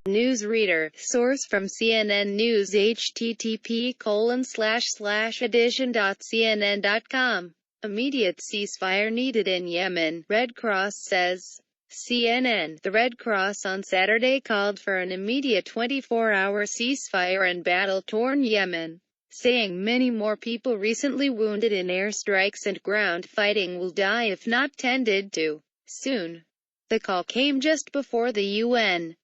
Newsreader. Source from CNN News. http://edition.cnn.com. Immediate ceasefire needed in Yemen, Red Cross says. CNN. The Red Cross on Saturday called for an immediate 24-hour ceasefire in battle-torn Yemen, saying many more people recently wounded in airstrikes and ground fighting will die if not tended to soon. The call came just before the UN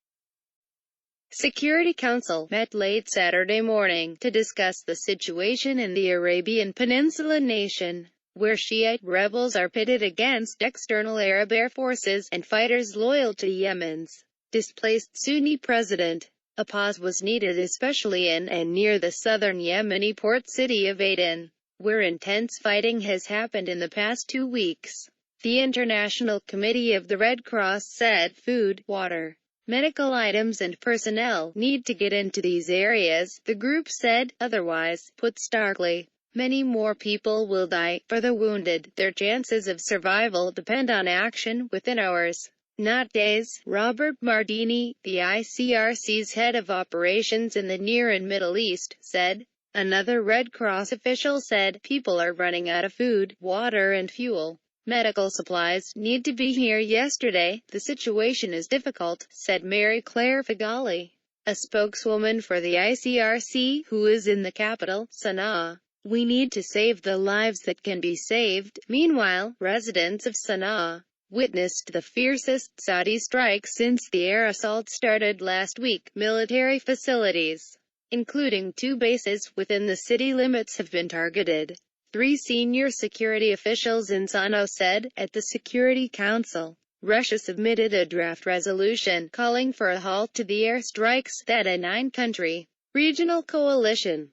Security Council met late Saturday morning to discuss the situation in the Arabian Peninsula nation, where Shiite rebels are pitted against external Arab air forces and fighters loyal to Yemen's displaced Sunni president. A pause was needed especially in and near the southern Yemeni port city of Aden, where intense fighting has happened in the past 2 weeks. The International Committee of the Red Cross said food, water, medical items and personnel need to get into these areas, the group said. Otherwise, put starkly, many more people will die. For the wounded, their chances of survival depend on action within hours, not days. Robert Mardini, the ICRC's head of operations in the Near and Middle East, said. Another Red Cross official said, people are running out of food, water and fuel. Medical supplies need to be here yesterday. The situation is difficult, said Mary Claire Figali, a spokeswoman for the ICRC, who is in the capital, Sana'a. We need to save the lives that can be saved. Meanwhile, residents of Sana'a witnessed the fiercest Saudi strike since the air assault started last week. Military facilities, including 2 bases within the city limits, have been targeted. 3 senior security officials in Sana'a said, at the Security Council, Russia submitted a draft resolution calling for a halt to the airstrikes that a 9-country regional coalition,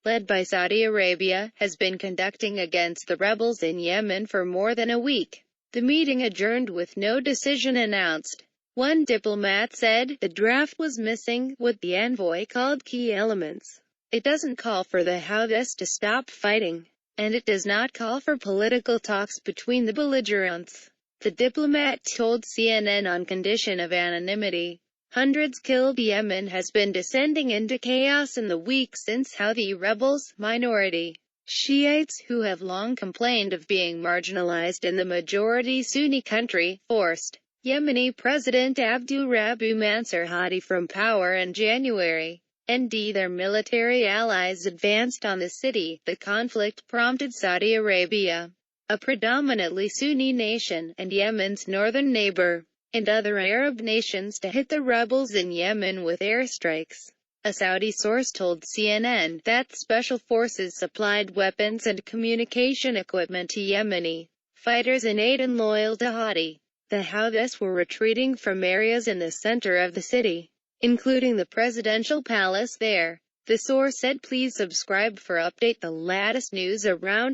led by Saudi Arabia, has been conducting against the rebels in Yemen for more than a week. The meeting adjourned with no decision announced. One diplomat said, the draft was missing what the envoy called key elements. It doesn't call for the Houthis to stop fighting, and it does not call for political talks between the belligerents, the diplomat told CNN on condition of anonymity. Hundreds killed. Yemen has been descending into chaos in the week since Houthi rebels, minority Shiites who have long complained of being marginalized in the majority Sunni country, forced Yemeni President Abdul Rabbu Mansur Hadi from power in January. Their military allies advanced on the city. The conflict prompted Saudi Arabia, a predominantly Sunni nation, and Yemen's northern neighbor, and other Arab nations to hit the rebels in Yemen with airstrikes. A Saudi source told CNN that special forces supplied weapons and communication equipment to Yemeni fighters in Aden loyal to Hadi. The Houthis were retreating from areas in the center of the city, including the presidential palace there. The source said, please subscribe for update the latest news around